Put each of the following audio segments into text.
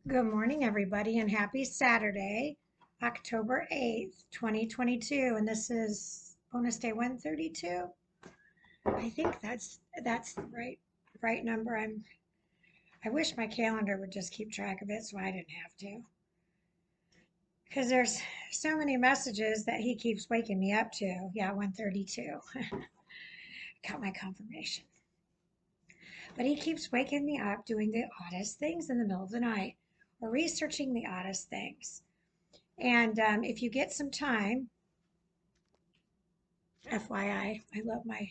Good morning, everybody, and happy Saturday, October 8th, 2022. And this is bonus day 132. I think that's the right number. I wish my calendar would just keep track of it so I didn't have to. Because there's so many messages that he keeps waking me up to. Yeah, 132. Got my confirmation. But he keeps waking me up doing the oddest things in the middle of the night or researching the oddest things. And if you get some time, FYI, I love my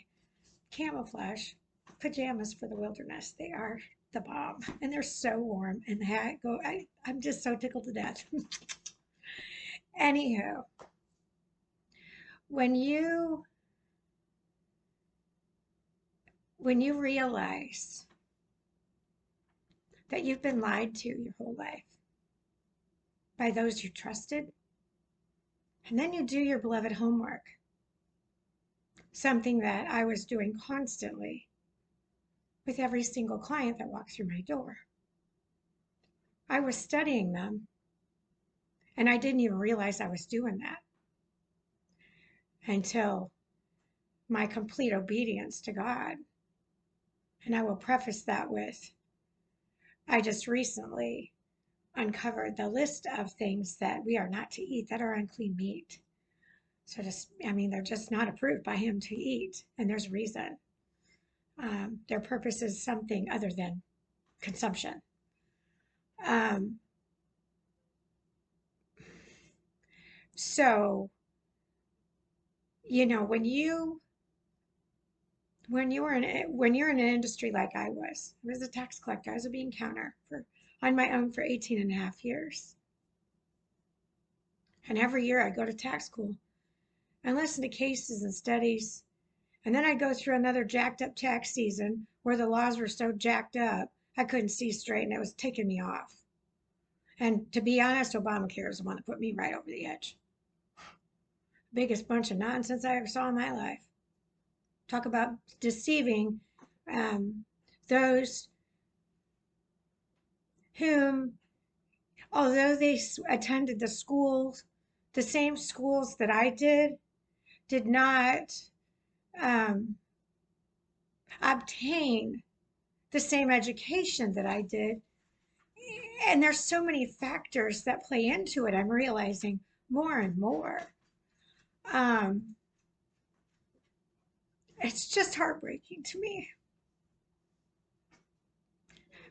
camouflage pajamas for the wilderness. They are the bomb, and they're so warm. And I'm just so tickled to death. Anywho, when you when you realize that you've been lied to your whole life by those you trusted, and then you do your beloved homework, something that I was doing constantly with every single client that walked through my door. I was studying them, and I didn't even realize I was doing that until my complete obedience to God. And I will preface that with I just recently uncovered the list of things that we are not to eat that are unclean meat. So they're just not approved by Him to eat, and there's a reason. Their purpose is something other than consumption. Um, so, when you're in an industry like I was a tax collector. I was a bean counter on my own for 18 and a half years. And every year I go to tax school and listen to cases and studies. And then I go through another jacked up tax season where the laws were so jacked up I couldn't see straight and it was ticking me off. And to be honest, Obamacare is the one that put me right over the edge. Biggest bunch of nonsense I ever saw in my life. Talk about deceiving those whom, although they attended the same schools that I did not um, obtain the same education that I did. And there's so many factors that play into it. I'm realizing more and more. Um, it's just heartbreaking to me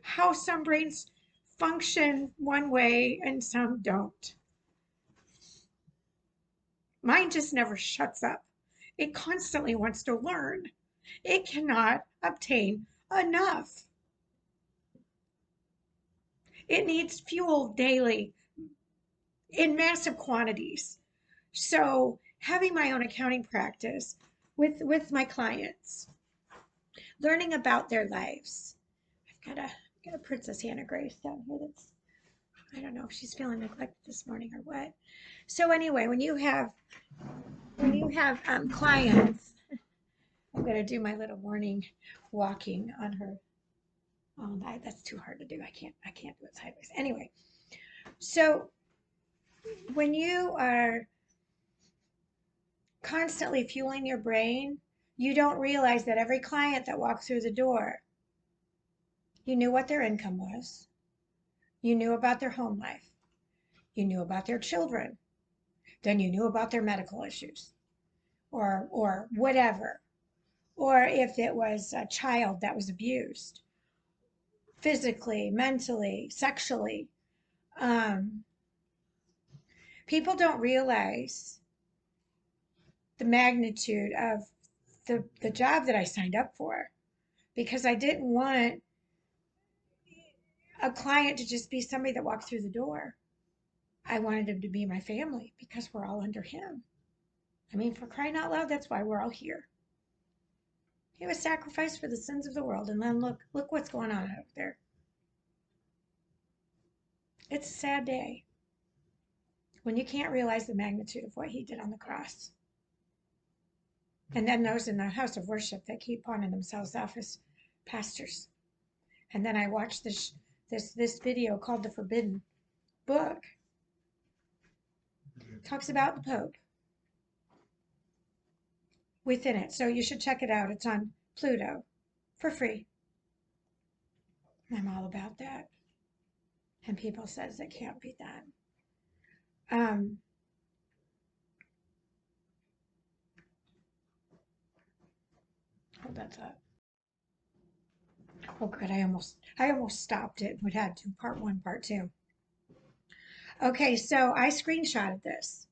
how some brains function one way and some don't. Mine just never shuts up. It constantly wants to learn. It cannot obtain enough. It needs fuel daily in massive quantities. So having my own accounting practice with my clients, learning about their lives. I've got a Princess Hannah Grace down here that's, I don't know if she's feeling neglected this morning or what. So anyway, when you have clients, I'm gonna do my little morning walking on her. Oh, that's too hard to do. I can't do it sideways. Anyway, so when you are constantly fueling your brain, you don't realize that every client that walked through the door, you knew what their income was, you knew about their home life, you knew about their children, then you knew about their medical issues or whatever. Or if it was a child that was abused physically, mentally, sexually. Um, People don't realize the magnitude of the job that I signed up for because I didn't want a client to just be somebody that walked through the door. I wanted him to be my family because we're all under him. I mean, for crying out loud, that's why we're all here. He was sacrificed for the sins of the world, and then look what's going on out there. It's a sad day when you can't realize the magnitude of what he did on the cross. And then those in the house of worship that keep pawning themselves off as pastors. And then I watch this video called The Forbidden Book. Talks about the Pope within it. So you should check it out. It's on Pluto for free. I'm all about that. And people says it can't be done. Hold that thought. Oh good, I almost stopped it. We had to part one, part two. Okay, so I screenshotted this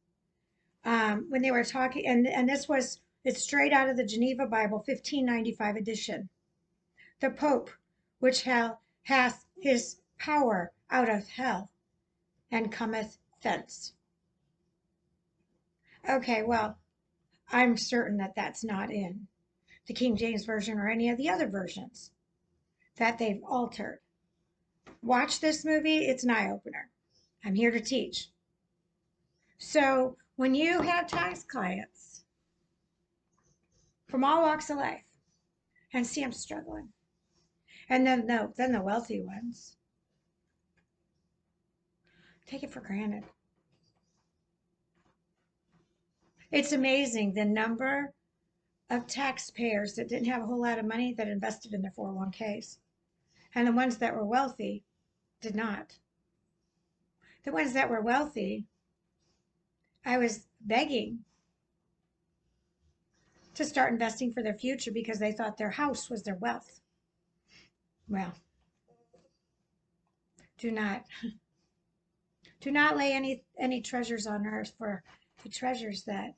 when they were talking, and it's straight out of the Geneva Bible, 1595 edition. The Pope, which hath his power out of hell, and cometh thence. Okay, well, I'm certain that that's not in the King James Version or any of the other versions that they've altered. Watch this movie, it's an eye-opener. I'm here to teach. So when you have tax clients from all walks of life and see them struggling, and then the wealthy ones take it for granted. It's amazing the number of taxpayers that didn't have a whole lot of money that invested in their 401ks. And the ones that were wealthy did not. The ones that were wealthy, I was begging to start investing for their future because they thought their house was their wealth. Well, do not lay any treasures on earth, for the treasures that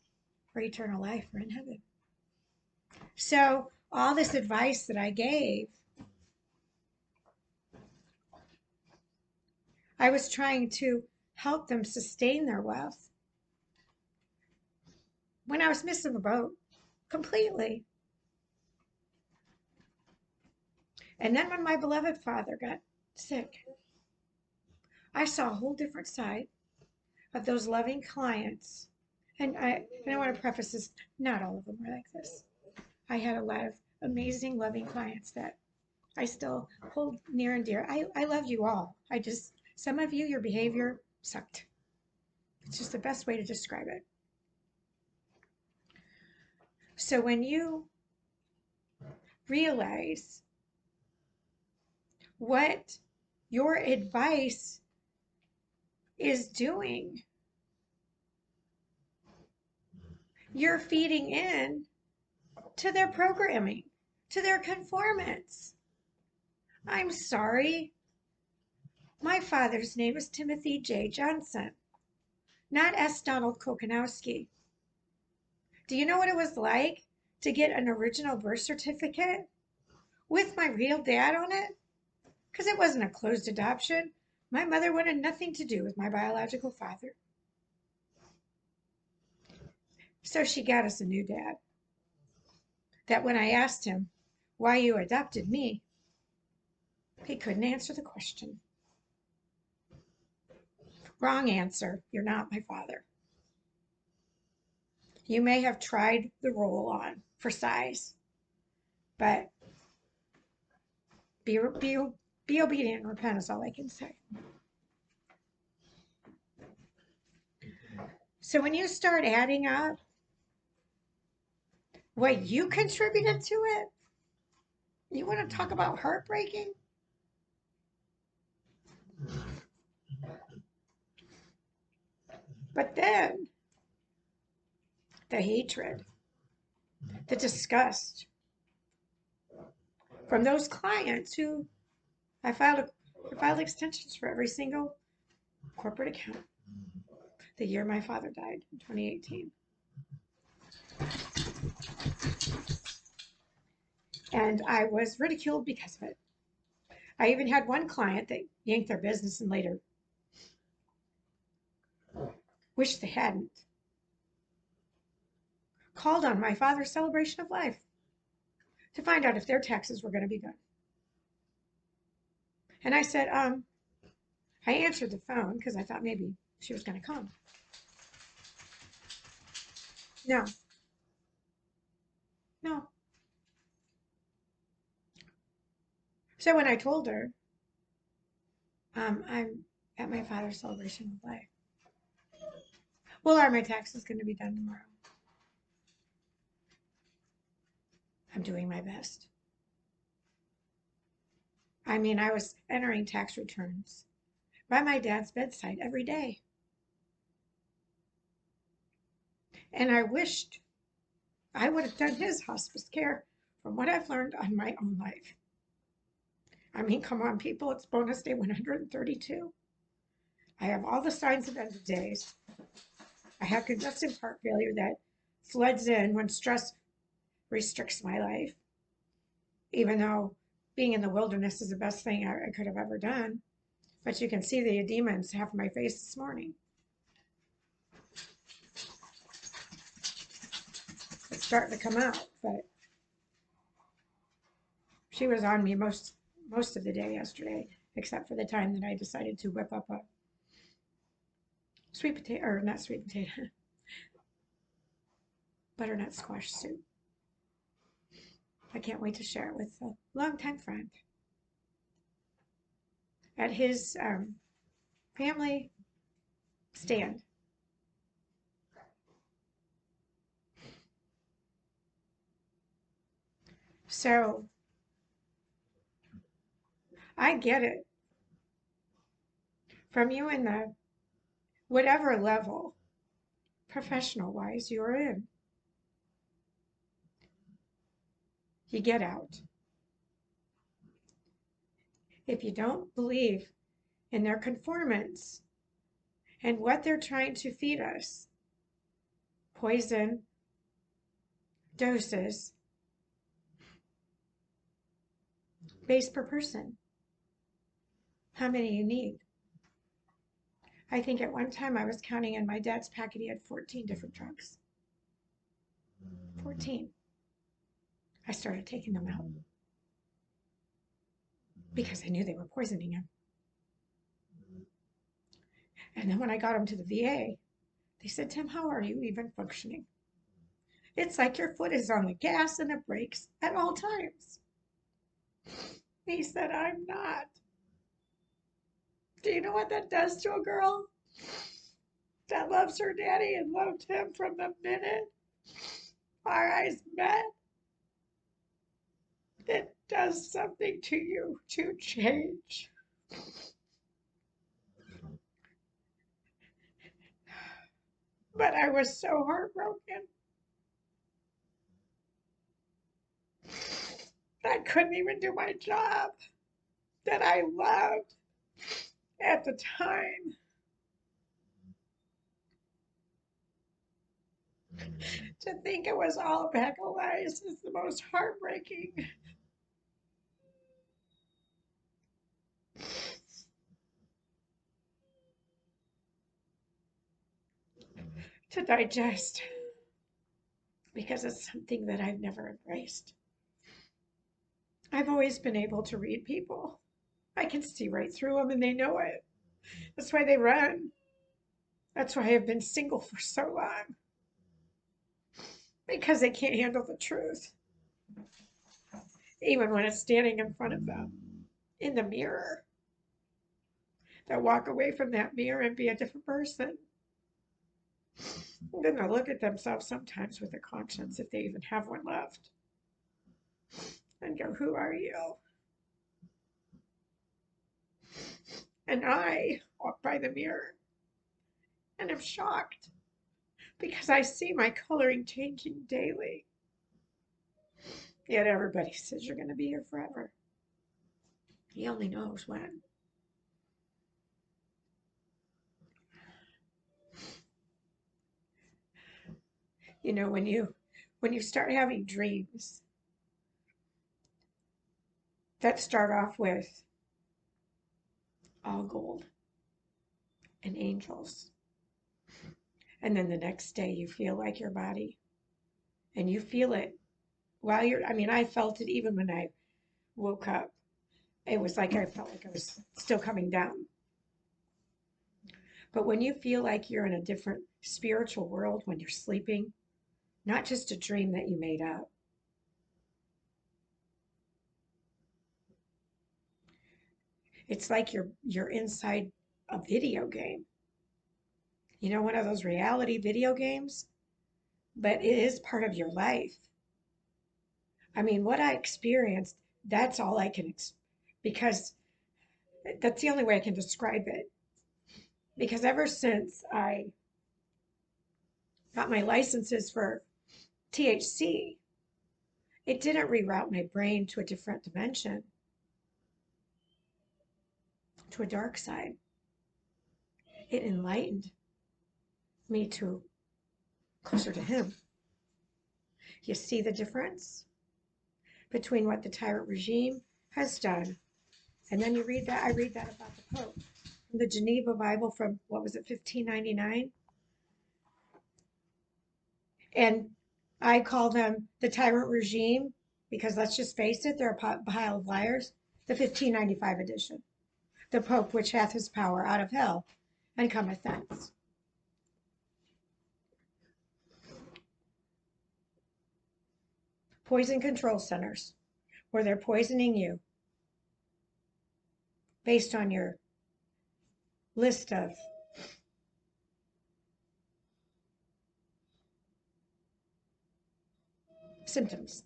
for eternal life are in heaven. So all this advice that I gave, I was trying to help them sustain their wealth when I was missing the boat completely. And then when my beloved father got sick, I saw a whole different side of those loving clients. And I want to preface this, not all of them were like this. I had a lot of amazing, loving clients that I still hold near and dear. I love you all. Some of you, your behavior sucked. It's just the best way to describe it. So when you realize what your advice is doing, you're feeding in to their programming, to their conformance. I'm sorry. My father's name is Timothy J. Johnson, not S. Donald Kokanowski. Do you know what it was like to get an original birth certificate with my real dad on it? Because it wasn't a closed adoption. My mother wanted nothing to do with my biological father. So she got us a new dad. That when I asked him why you adopted me, he couldn't answer the question. Wrong answer. You're not my father. You may have tried the roll on for size, but be obedient and repent is all I can say. So when you start adding up what you contributed to it, you want to talk about heartbreaking? But then the hatred, the disgust from those clients who I filed extensions for every single corporate account the year my father died in 2018. And I was ridiculed because of it. I even had one client that yanked their business and later wished they hadn't. Called on my father's celebration of life to find out if their taxes were going to be good. And I said, I answered the phone because I thought maybe she was going to come. No. No. So when I told her, I'm at my father's celebration of life. Well, are my taxes going to be done tomorrow? I'm doing my best. I mean, I was entering tax returns by my dad's bedside every day. And I wished I would have done his hospice care from what I've learned on my own life. I mean, come on, people, it's bonus day 132. I have all the signs of end of days. I have congestive heart failure that floods in when stress restricts my life, even though being in the wilderness is the best thing I could have ever done. But you can see the edema in half of my face this morning. It's starting to come out, but she was on me most of the day yesterday, except for the time that I decided to whip up a sweet potato, or not sweet potato, butternut squash soup. I can't wait to share it with a longtime friend at his family stand. So I get it from you in the whatever level, professional wise, you're in. You get out. If you don't believe in their conformance and what they're trying to feed us, poison, doses, base per person, how many you need. I think at one time I was counting in my dad's packet, he had 14 different drugs. 14. I started taking them out because I knew they were poisoning him. And then when I got him to the VA, they said, Tim, how are you even functioning? It's like your foot is on the gas and the brakes at all times. He said, I'm not. Do you know what that does to a girl that loves her daddy and loved him from the minute our eyes met? It does something to you to change. But I was so heartbroken. I couldn't even do my job that I loved at the time. To think it was all a pack of lies is the most heartbreaking. To digest because it's something that I've never embraced. I've always been able to read people. I can see right through them and they know it. That's why they run. That's why I've been single for so long. Because they can't handle the truth. Even when it's standing in front of them in the mirror. They'll walk away from that mirror and be a different person. Then they'll look at themselves sometimes with a conscience, if they even have one left, and go, who are you? And I walk by the mirror and am shocked because I see my coloring changing daily. Yet everybody says you're going to be here forever. He only knows when. You know, when you start having dreams that start off with all gold and angels, and then the next day you feel like your body, and you feel it while I mean, I felt it even when I woke up. It was like I felt like I was still coming down. But when you feel like you're in a different spiritual world when you're sleeping, not just a dream that you made up, It's like you're inside a video game. You know, one of those reality video games, but it is part of your life. I mean, what I experienced, that's all I can, because that's the only way I can describe it. Because ever since I got my licenses for THC, it didn't reroute my brain to a different dimension, to a dark side. It enlightened me to closer to Him. You see the difference between what the tyrant regime has done. And then you read that, I read that about the Pope. From the Geneva Bible from, what was it, 1599? And I call them the tyrant regime because let's just face it, they're a pile of liars. The 1595 edition. The Pope which hath his power out of hell and cometh thence. Poison control centers, where they're poisoning you based on your list of symptoms.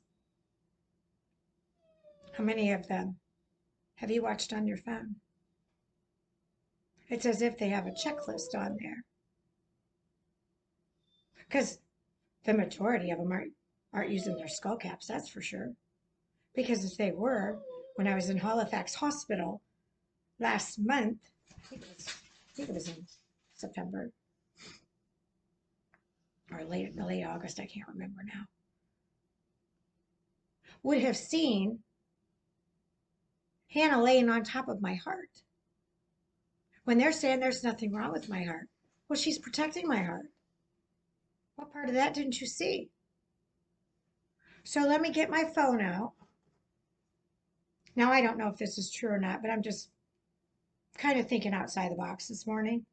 How many of them have you watched on your phone? It's as if they have a checklist on there. Because the majority of them aren't using their skull caps, that's for sure. Because if they were, when I was in Halifax Hospital last month, I think it was in September or late August, I can't remember now, would have seen Hannah laying on top of my heart. When they're saying there's nothing wrong with my heart, well, she's protecting my heart. What part of that didn't you see? So let me get my phone out. Now, I don't know if this is true or not, but I'm just kind of thinking outside the box this morning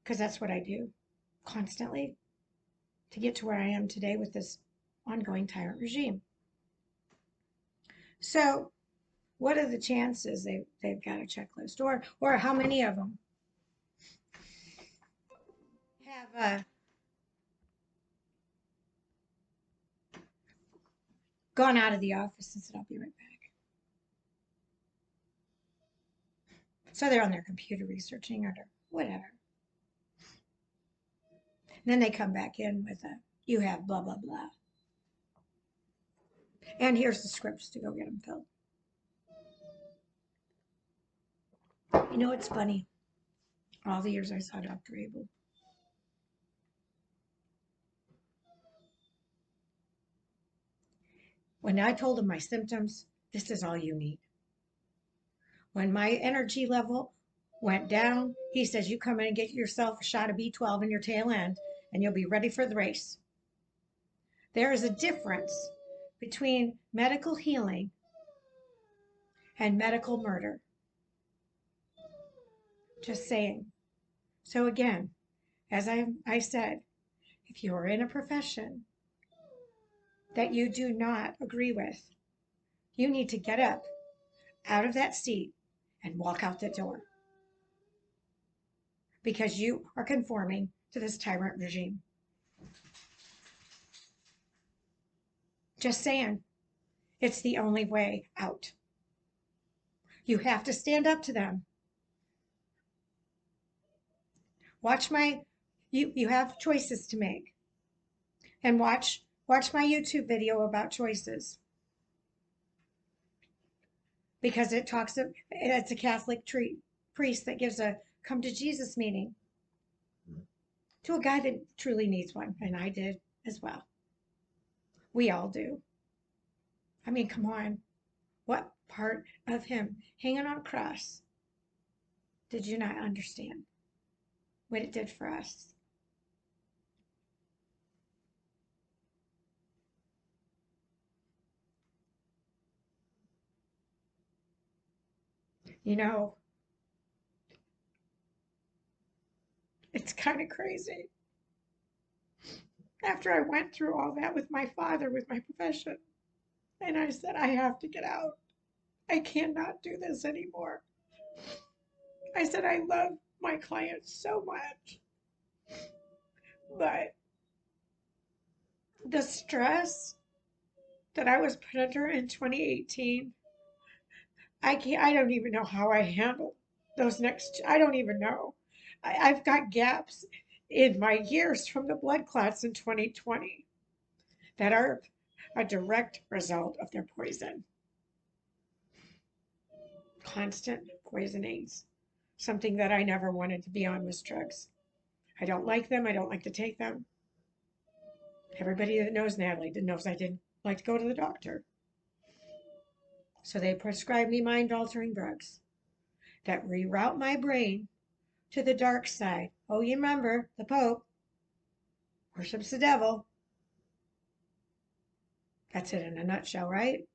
because that's what I do constantly to get to where I am today with this ongoing tyrant regime. So what are the chances they've got a checklist, or how many of them have gone out of the office and said, I'll be right back. So they're on their computer researching or whatever. And then they come back in with you have blah, blah, blah. And here's the scripts to go get them filled. You know, it's funny. All the years I saw Dr. Abel, when I told him my symptoms, this is all you need. When my energy level went down, he says, you come in and get yourself a shot of B12 in your tail end, and you'll be ready for the race. There is a difference between medical healing and medical murder. Just saying. So again, as I said, if you are in a profession that you do not agree with, you need to get up out of that seat and walk out the door because you are conforming to this tyrant regime. Just saying, it's the only way out. You have to stand up to them. Watch you have choices to make. And watch my YouTube video about choices. Because it's a Catholic priest that gives a come to Jesus meeting to a guy that truly needs one, and I did as well. We all do. I mean, come on. What part of him hanging on a cross did you not understand what it did for us? You know, it's kind of crazy. After I went through all that with my father, with my profession, and I said, I have to get out. I cannot do this anymore. I said, I love my clients so much, but the stress that I was put under in 2018, I don't even know how I handled those I don't even know. I've got gaps in my years from the blood clots in 2020 that are a direct result of their poison. Constant poisonings. Something that I never wanted to be on was drugs. I don't like them. I don't like to take them. Everybody that knows Natalie knows I didn't like to go to the doctor. So they prescribed me mind altering drugs that reroute my brain to the dark side. Oh, you remember the Pope worships the devil. That's it in a nutshell, right?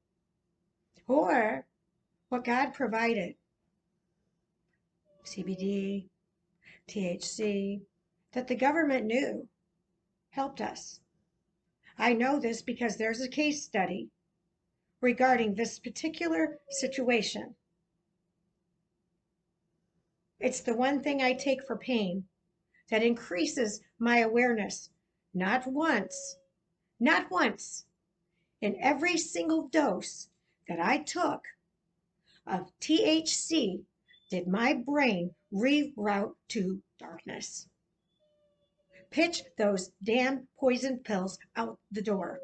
Or what God provided, CBD, THC, that the government knew helped us. I know this because there's a case study regarding this particular situation. It's the one thing I take for pain that increases my awareness, not once, not once, in every single dose that I took of THC did my brain reroute to darkness. Pitch those damn poison pills out the door.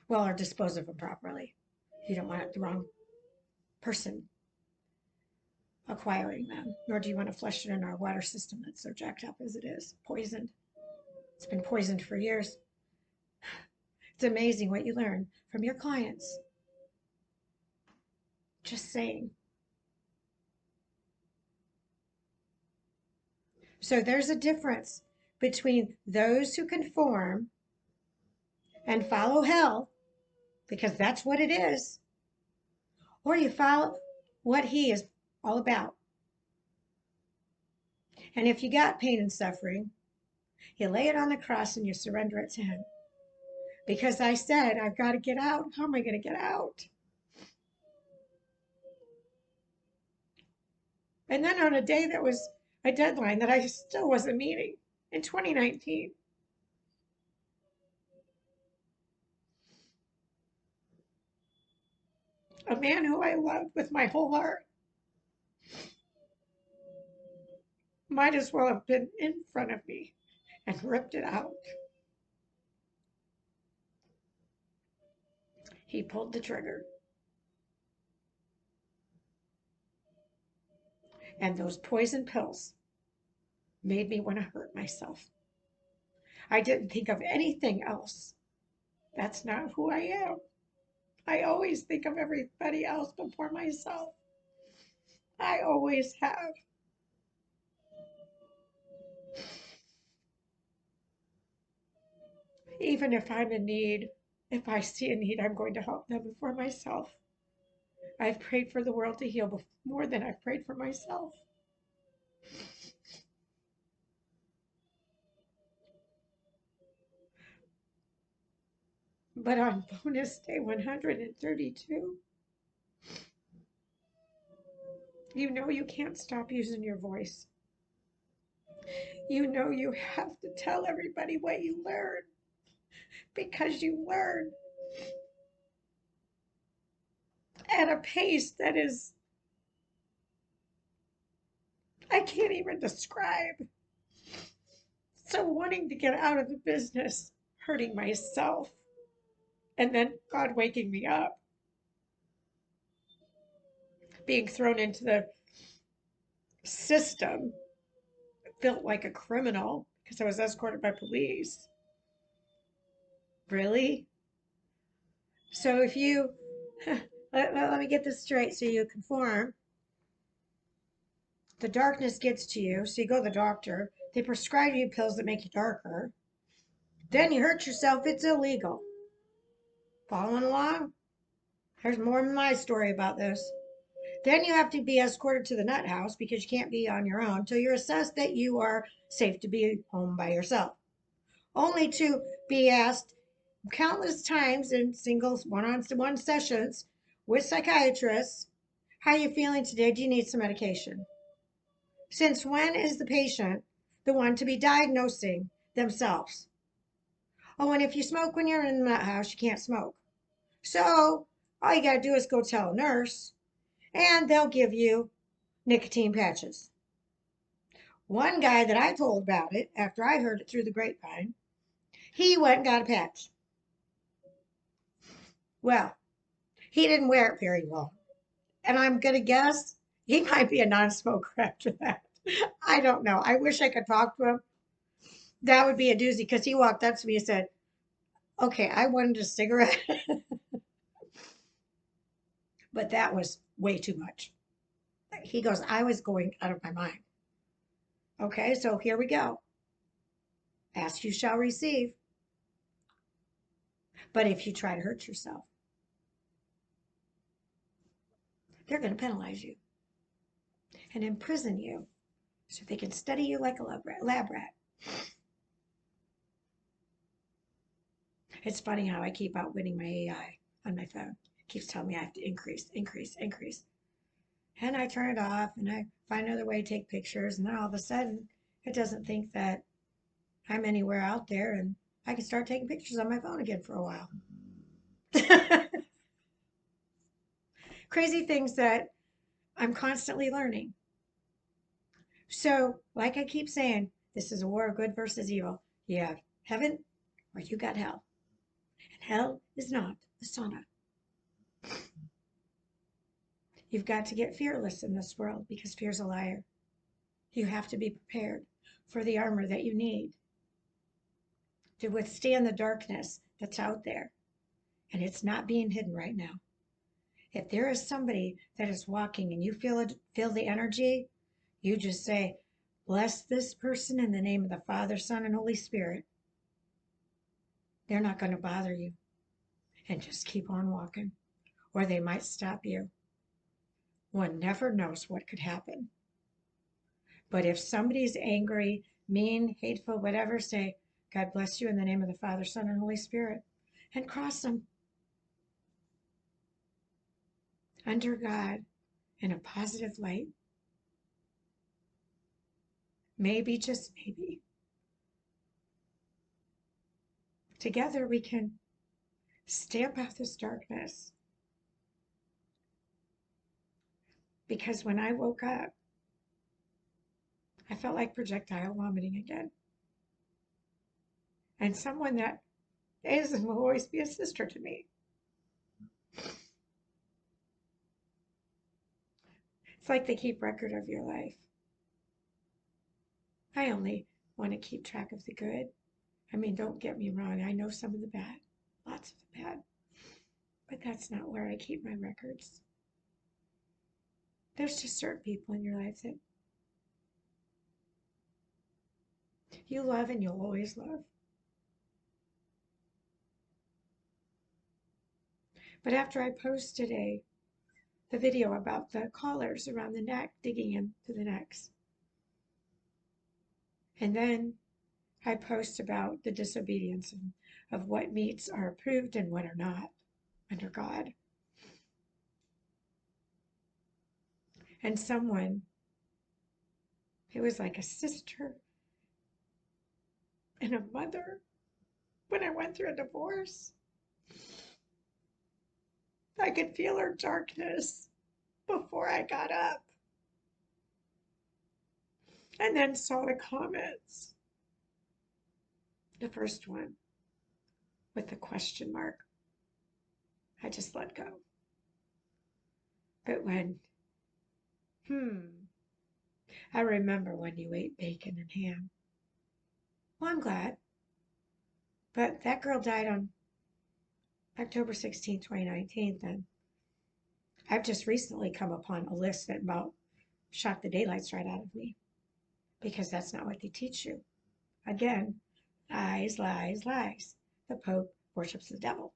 Well, or dispose of them properly. You don't want the wrong person acquiring them, nor do you want to flush it in our water system that's so jacked up as it is, poisoned. It's been poisoned for years. It's amazing what you learn from your clients. Just saying. So there's a difference between those who conform and follow hell, because that's what it is, or you follow what he is all about. And if you got pain and suffering, you lay it on the cross and you surrender it to him. Because I said, I've got to get out. How am I going to get out? And then on a day that was a deadline that I still wasn't meeting in 2019, a man who I loved with my whole heart might as well have been in front of me and ripped it out. He pulled the trigger. And those poison pills made me want to hurt myself. I didn't think of anything else. That's not who I am. I always think of everybody else before myself. I always have. Even if I'm in need, if I see a need, I'm going to help them before myself. I've prayed for the world to heal more than I've prayed for myself. But on bonus day 132, you know you can't stop using your voice. You know you have to tell everybody what you learn, because you learn at a pace that is, I can't even describe. So wanting to get out of the business, hurting myself, and then God waking me up, being thrown into the system, felt like a criminal because I was escorted by police. Really? So if you, let me get this straight, so you conform, the darkness gets to you, so you go to the doctor, they prescribe you pills that make you darker, then you hurt yourself, it's illegal. Following along? There's more in my story about this. Then you have to be escorted to the nut house because you can't be on your own until you're assessed that you are safe to be home by yourself. Only to be asked countless times in singles one-on-one sessions with psychiatrists How are you feeling today? Do you need some medication? Since when is the patient the one to be diagnosing themselves? Oh, and if you smoke when you're in the house, you can't smoke. So all you got to do is go tell a nurse, and they'll give you nicotine patches. One guy that I told about it after I heard it through the grapevine, he went and got a patch. Well, he didn't wear it very long. And I'm going to guess he might be a non smoker after that. I don't know. I wish I could talk to him. That would be a doozy because he walked up to me and said, okay, I wanted a cigarette, but that was way too much. He goes, I was going out of my mind. Okay, so here we go. Ask you shall receive. But if you try to hurt yourself, they're going to penalize you and imprison you so they can study you like a lab rat. It's funny how I keep outwitting my AI on my phone. It keeps telling me I have to increase, increase, increase. And I turn it off and I find another way to take pictures. And then all of a sudden, it doesn't think that I'm anywhere out there and I can start taking pictures on my phone again for a while. Crazy things that I'm constantly learning. So, like I keep saying, this is a war of good versus evil. You have heaven or you got hell. And hell is not the sauna. You've got to get fearless in this world because fear's a liar. You have to be prepared for the armor that you need to withstand the darkness that's out there. And it's not being hidden right now. If there is somebody that is walking and you feel it, feel the energy, you just say, bless this person in the name of the Father, Son, and Holy Spirit. They're not going to bother you. And just keep on walking, or they might stop you. One never knows what could happen. But if somebody's angry, mean, hateful, whatever, say, God bless you in the name of the Father, Son, and Holy Spirit, and cross them under God in a positive light. Maybe, just maybe, together we can stamp out this darkness. Because when I woke up, I felt like projectile vomiting again. And someone that is and will always be a sister to me. It's like they keep record of your life. I only want to keep track of the good. I mean, don't get me wrong. I know some of the bad, lots of the bad, but that's not where I keep my records. There's just certain people in your life that you love and you'll always love. But after I posted the video about the collars around the neck, digging into the necks, and then I post about the disobedience of what meats are approved and what are not under God. And someone who was like a sister and a mother when I went through a divorce, I could feel her darkness before I got up. And then saw the comments. The first one with the question mark. I just let go. But when, I remember when you ate bacon and ham. Well, I'm glad. But that girl died on October 16, 2019, and I've just recently come upon a list that about shocked the daylights right out of me because that's not what they teach you. Again, lies, lies, lies. The Pope worships the devil.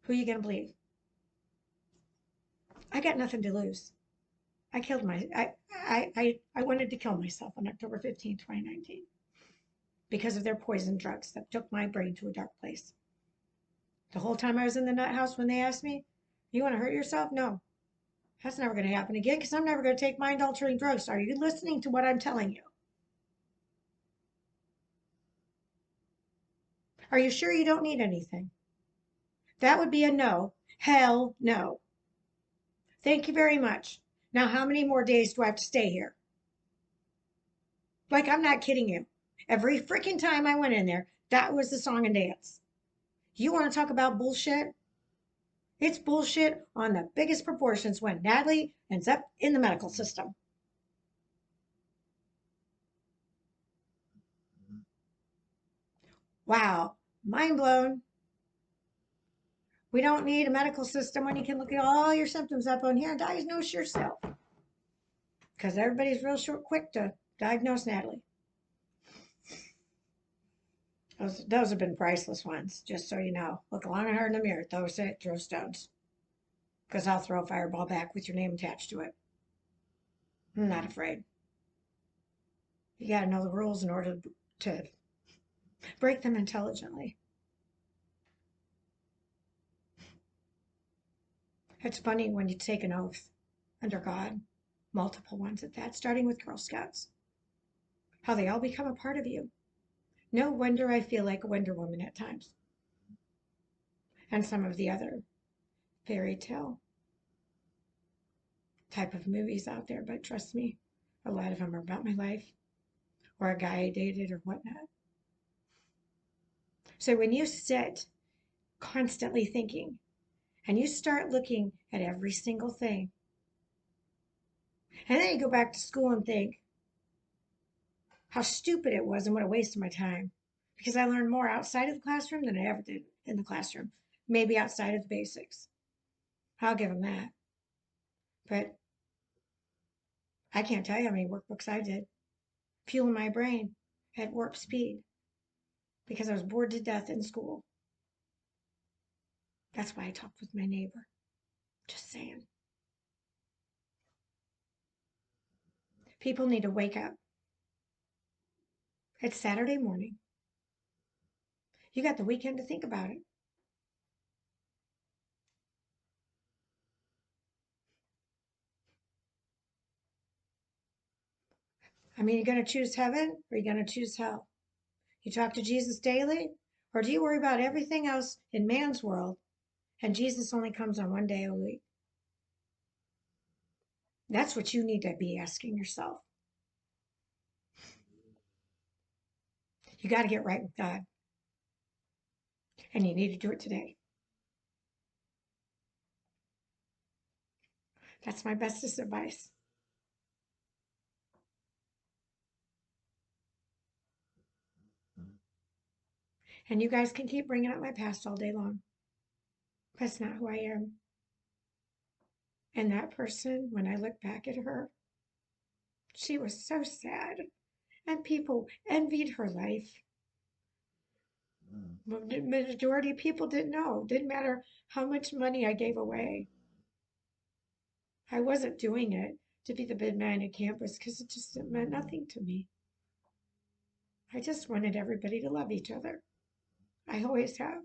Who are you going to believe? I got nothing to lose. I killed I wanted to kill myself on October 15, 2019 because of their poison drugs that took my brain to a dark place. The whole time I was in the nut house when they asked me, You want to hurt yourself? No, that's never going to happen again because I'm never going to take mind altering drugs. Are you listening to what I'm telling you? Are you sure you don't need anything? That would be a no. Hell no. Thank you very much. Now, how many more days do I have to stay here? Like, I'm not kidding you. Every freaking time I went in there, that was the song and dance. You want to talk about bullshit? It's bullshit on the biggest proportions when Natalie ends up in the medical system. Wow, mind blown. We don't need a medical system when you can look at all your symptoms up on here and diagnose yourself. Because everybody's real short quick to diagnose Natalie. Those have been priceless ones, just so you know. Look long and hard in the mirror, throw stones. Because I'll throw a fireball back with your name attached to it. I'm not afraid. You got to know the rules in order to break them intelligently. It's funny when you take an oath under God, multiple ones at that, starting with Girl Scouts, how they all become a part of you. No wonder I feel like a Wonder Woman at times. And some of the other fairy tale type of movies out there, but trust me, a lot of them are about my life or a guy I dated or whatnot. So when you sit constantly thinking and you start looking at every single thing, and then you go back to school and think how stupid it was and what a waste of my time because I learned more outside of the classroom than I ever did in the classroom, maybe outside of the basics. I'll give them that. But I can't tell you how many workbooks I did, fueling my brain at warp speed because I was bored to death in school. That's why I talked with my neighbor. Just saying. People need to wake up. It's Saturday morning. You got the weekend to think about it. I mean, you're going to choose heaven or you're going to choose hell? You talk to Jesus daily or do you worry about everything else in man's world and Jesus only comes on one day a week? That's what you need to be asking yourself. You got to get right with God and you need to do it today. That's my bestest advice. And you guys can keep bringing up my past all day long. That's not who I am. And that person, when I look back at her, she was so sad. And people envied her life. The majority of people didn't know. Didn't matter how much money I gave away. I wasn't doing it to be the big man at campus because it just meant nothing to me. I just wanted everybody to love each other. I always have.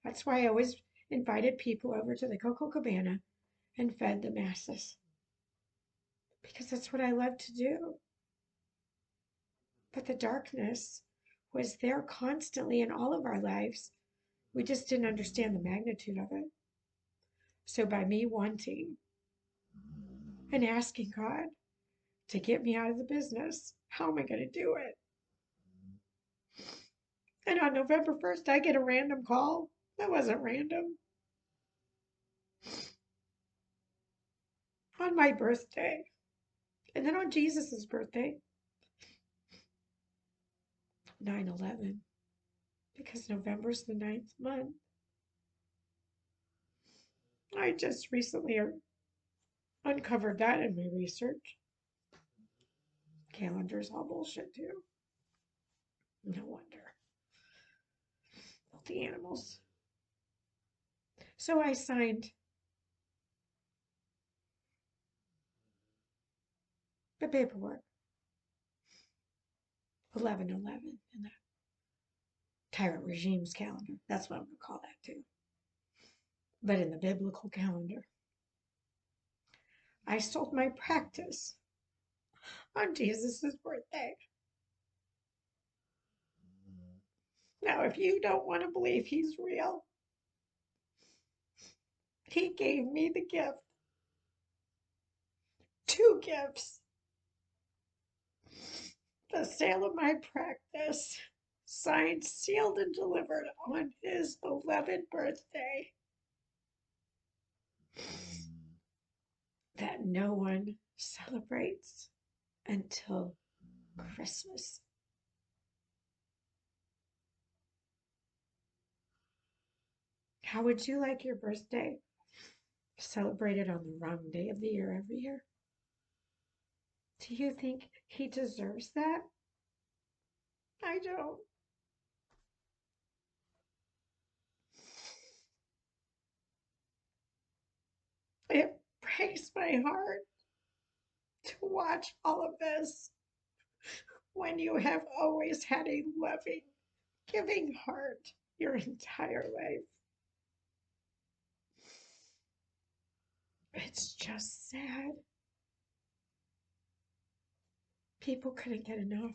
That's why I always invited people over to the Coco Cabana and fed the masses because that's what I love to do. But the darkness was there constantly in all of our lives. We just didn't understand the magnitude of it. So by me wanting and asking God to get me out of the business, how am I going to do it? And on November 1st, I get a random call. That wasn't random. On my birthday. And then on Jesus's birthday, 9/11, because November's the ninth month. I just recently uncovered that in my research. Calendar's all bullshit too. No wonder. The animals. So I signed the paperwork, 11/11, in the tyrant regime's calendar. That's what I'm going to call that too. but in the biblical calendar. I sold my practice on Jesus' birthday. Now, if you don't want to believe he's real, he gave me the gift, two gifts, the sale of my practice, signed, sealed, and delivered on his 11th birthday, that no one celebrates until Christmas. How would you like your birthday celebrated on the wrong day of the year every year? Do you think he deserves that? I don't. It breaks my heart to watch all of this when you have always had a loving, giving heart your entire life. It's just sad. People couldn't get enough.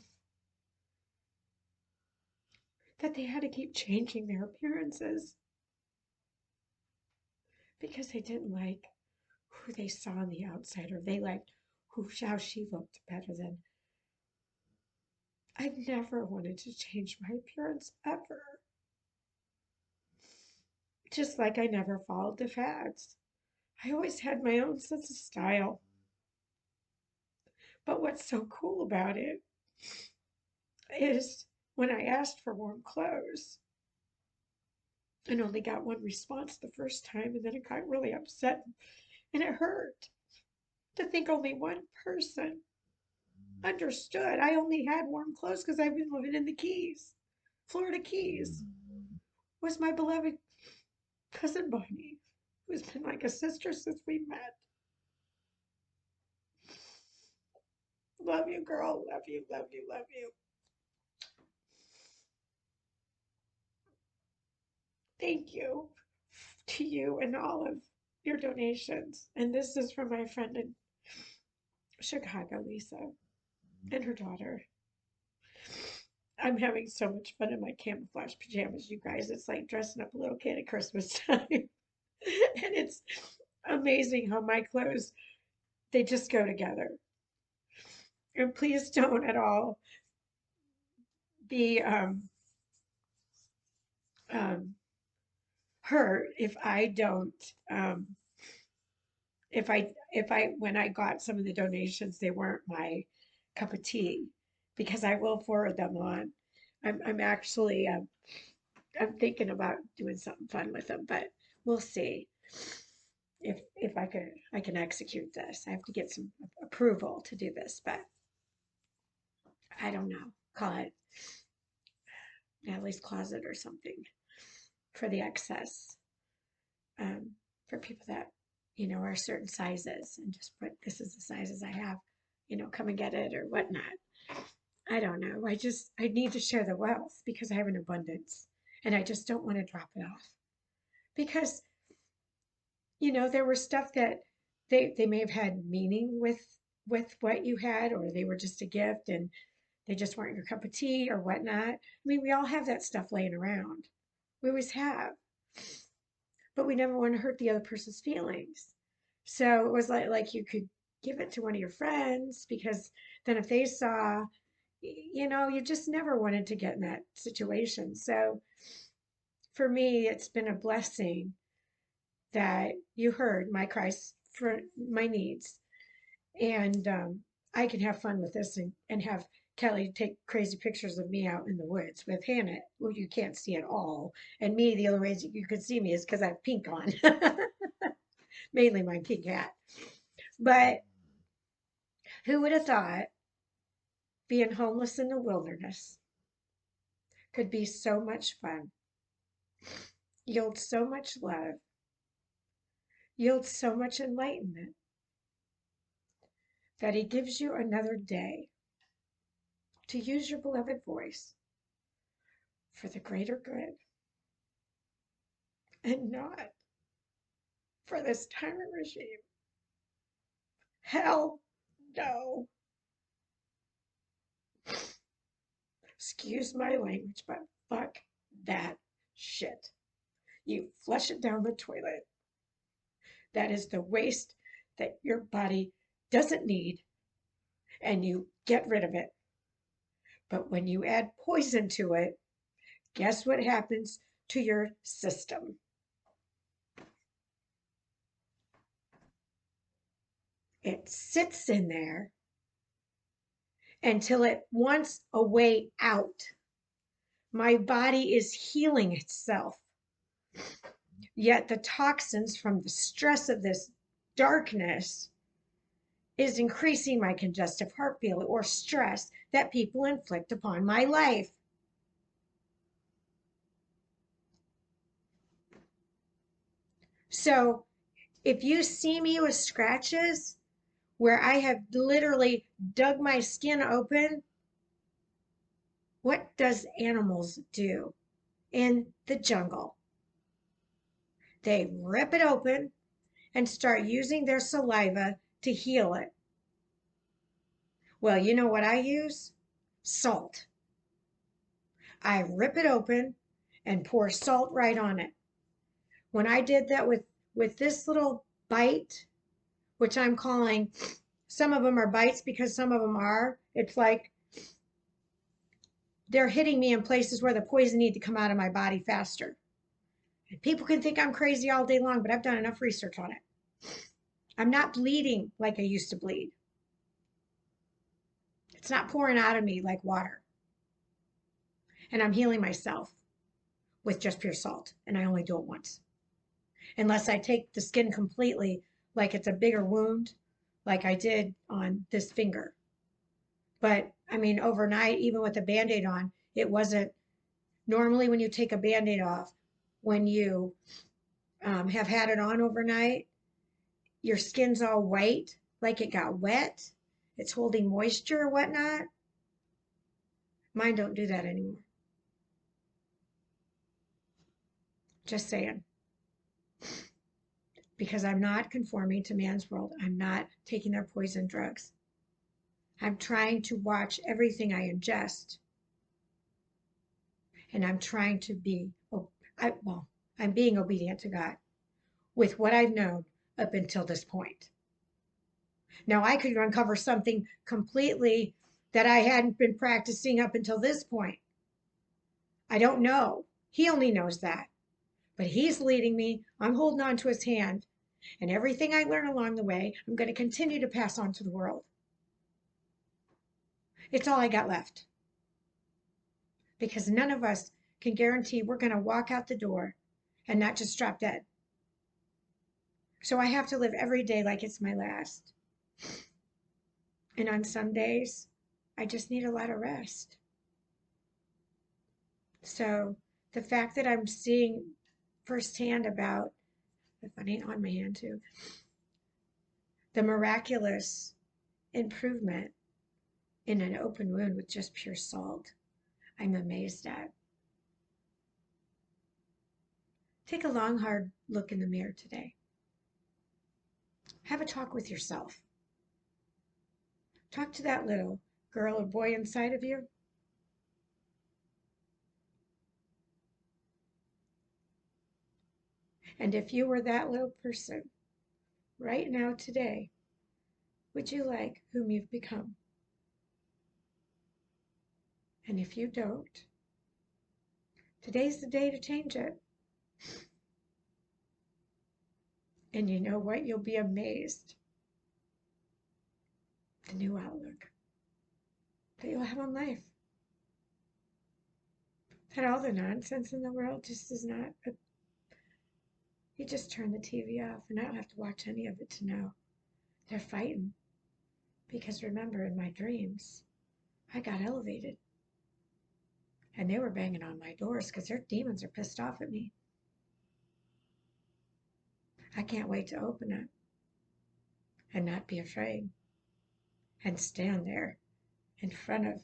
That they had to keep changing their appearances because they didn't like who they saw on the outside, or they liked how she looked better than. I've never wanted to change my appearance ever. Just like I never followed the fads. I always had my own sense of style. But what's so cool about it is when I asked for warm clothes and only got one response the first time, and then it got really upset and it hurt to think only one person understood. I only had warm clothes because I've been living in the Keys. Florida Keys was my beloved cousin Bonnie, who's been like a sister since we met. Love you, girl. Love you, love you, love you. Thank you to you and all of your donations. And this is from my friend in Chicago, Lisa, and her daughter. I'm having so much fun in my camouflage pajamas, you guys. It's like dressing up a little kid at Christmas time. And it's amazing how my clothes, they just go together. And please don't at all be um, hurt if I don't if I when I got some of the donations, they weren't my cup of tea, because I will forward them on. I'm actually I'm thinking about doing something fun with them, but we'll see if I can execute this. I have to get some approval to do this, but I don't know. Call it Natalie's Closet or something for the excess, for people that are certain sizes, and just put, this is the sizes I have, come and get it or whatnot. I don't know. I need to share the wealth because I have an abundance, and I just don't want to drop it off because there was stuff that they may have had meaning with what you had, or they were just a gift and they just weren't your cup of tea or whatnot. I mean, we all have that stuff laying around. We always have, but we never want to hurt the other person's feelings. So it was like you could give it to one of your friends, because then if they saw, you just never wanted to get in that situation. So for me, it's been a blessing that you heard my cries for my needs. And I can have fun with this, and have Kelly take crazy pictures of me out in the woods with Hannah, who you can't see at all. And me, the only reason you could see me is because I have pink on, mainly my pink hat. But who would have thought being homeless in the wilderness could be so much fun, yield so much love, yield so much enlightenment, that he gives you another day to use your beloved voice for the greater good, and not for this tyrant regime. Hell no. Excuse my language, but fuck that shit. You flush it down the toilet. That is the waste that your body doesn't need, and you get rid of it. But when you add poison to it, guess what happens to your system? It sits in there until it wants a way out. My body is healing itself. Yet the toxins from the stress of this darkness is increasing my congestive heart failure or stress that people inflict upon my life. So if you see me with scratches where I have literally dug my skin open, what does animals do in the jungle? They rip it open and start using their saliva to heal it. Well, you know what I use? Salt. I rip it open and pour salt right on it. When I did that with this little bite, which I'm calling, some of them are bites because some of them are, it's like they're hitting me in places where the poison need to come out of my body faster. And people can think I'm crazy all day long, but I've done enough research on it. I'm not bleeding like I used to bleed. It's not pouring out of me like water. And I'm healing myself with just pure salt. And I only do it once. Unless I take the skin completely, like it's a bigger wound, like I did on this finger. But I mean, overnight, even with a band aid on, it wasn't. Normally, when you take a band aid off, when you have had it on overnight, your skin's all white, like it got wet. It's holding moisture or whatnot. Mine don't do that anymore. Just saying. Because I'm not conforming to man's world. I'm not taking their poison drugs. I'm trying to watch everything I ingest. And I'm trying to be, I'm being obedient to God with what I've known up until this point. Now, I could uncover something completely that I hadn't been practicing up until this point. I don't know. He only knows that. But he's leading me. I'm holding on to his hand. And everything I learn along the way, I'm going to continue to pass on to the world. It's all I got left. Because none of us can guarantee we're going to walk out the door and not just drop dead. So I have to live every day like it's my last. And on some days, I just need a lot of rest. So the fact that I'm seeing firsthand about, the funny on my hand too, the miraculous improvement in an open wound with just pure salt, I'm amazed at. Take a long, hard look in the mirror today. Have a talk with yourself. Talk to that little girl or boy inside of you. And if you were that little person right now today, would you like whom you've become? And if you don't, today's the day to change it. And you know what? You'll be amazed. The new outlook that you'll have on life. That all the nonsense in the world just is not. You just turn the TV off, and I don't have to watch any of it to know they're fighting. Because remember, in my dreams, I got elevated. And they were banging on my doors because their demons are pissed off at me. I can't wait to open it and not be afraid and stand there in front of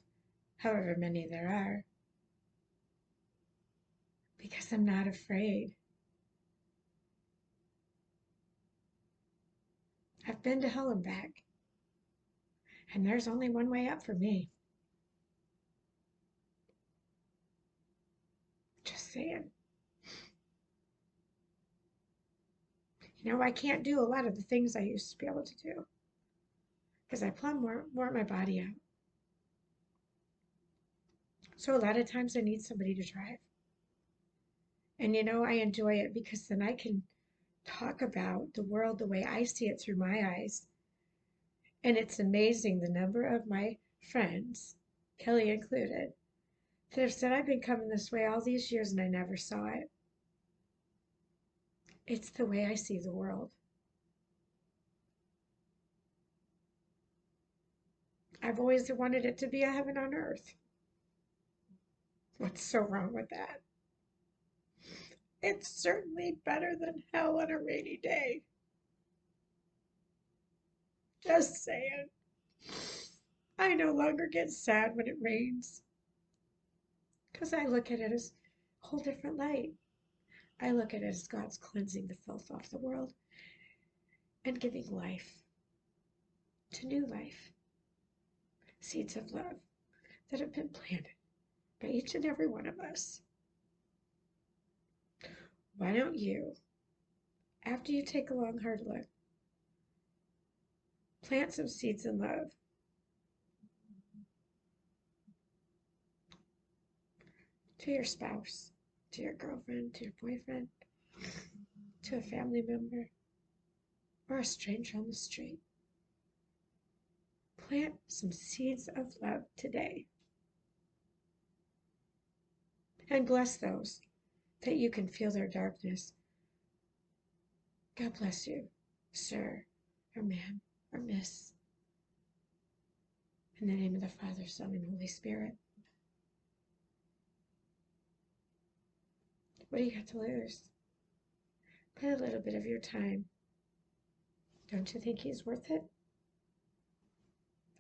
however many there are because I'm not afraid. I've been to hell and back, and there's only one way up for me. Just saying. I can't do a lot of the things I used to be able to do because I plumb more my body out. So a lot of times I need somebody to drive. And I enjoy it because then I can talk about the world the way I see it through my eyes. And it's amazing the number of my friends, Kelly included, that have said I've been coming this way all these years and I never saw it. It's the way I see the world. I've always wanted it to be a heaven on earth. What's so wrong with that? It's certainly better than hell on a rainy day. Just saying. I no longer get sad when it rains because I look at it as a whole different light. I look at it as God's cleansing the filth off the world and giving life to new life. Seeds of love that have been planted by each and every one of us. Why don't you, after you take a long, hard look, plant some seeds in love? To your spouse, to your girlfriend, to your boyfriend, to a family member, or a stranger on the street. Plant some seeds of love today. And bless those that you can feel their darkness. God bless you, sir, or ma'am, or miss. In the name of the Father, Son, and Holy Spirit. What do you got to lose? Put a little bit of your time. Don't you think he's worth it?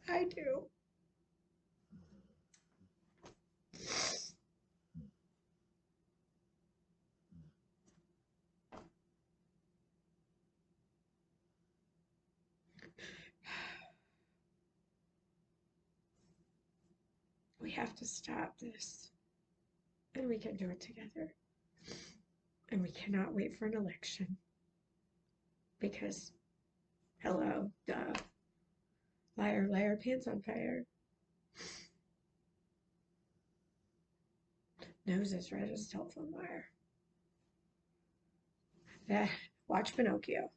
I do. We have to stop this. And we can do it together. And we cannot wait for an election. Because, hello, duh. Liar, liar, pants on fire. Nose as red as a telephone wire. Watch Pinocchio.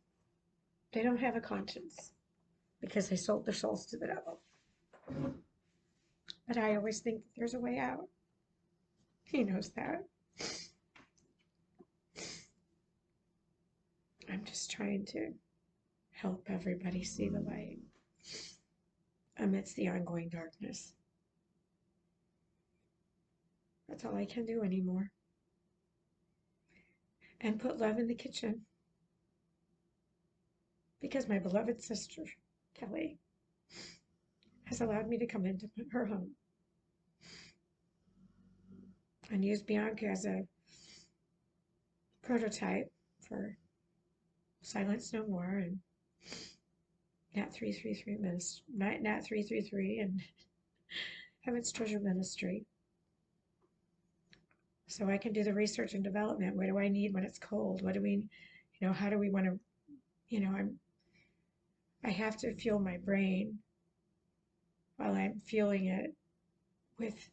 They don't have a conscience because they sold their souls to the devil. But I always think that there's a way out. He knows that. I'm just trying to help everybody see the light amidst the ongoing darkness. That's all I can do anymore. And put love in the kitchen. Because my beloved sister, Kelly, has allowed me to come into her home and use Bianca as a prototype for Silence No More and Nat 333 Ministry, Nat 333 and Heaven's Treasure Ministry. So I can do the research and development. What do I need when it's cold? What do we, how do we want to, I have to fuel my brain while I'm fueling it with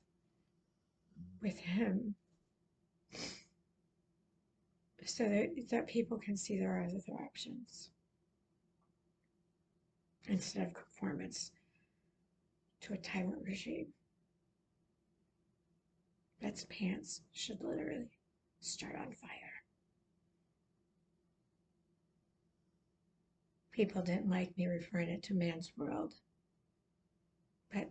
him so that people can see there are other options instead of conformance to a tyrant regime. That's pants should literally start on fire. People didn't like me referring it to man's world, but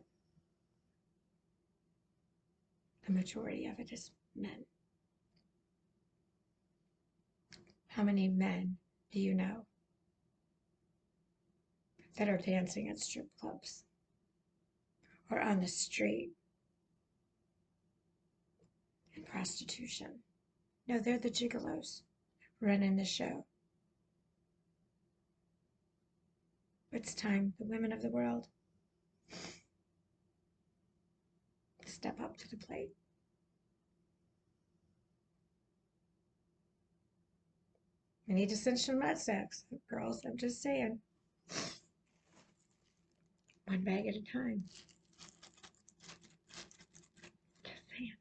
the majority of it is men. How many men do you know that are dancing at strip clubs or on the street in prostitution? No, they're the gigolos running the show. It's time the women of the world step up to the plate. We need to cinch some nut sacks, girls. I'm just saying. One bag at a time. Just saying.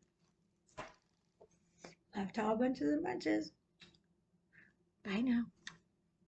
Love to all bunches and bunches. Bye now.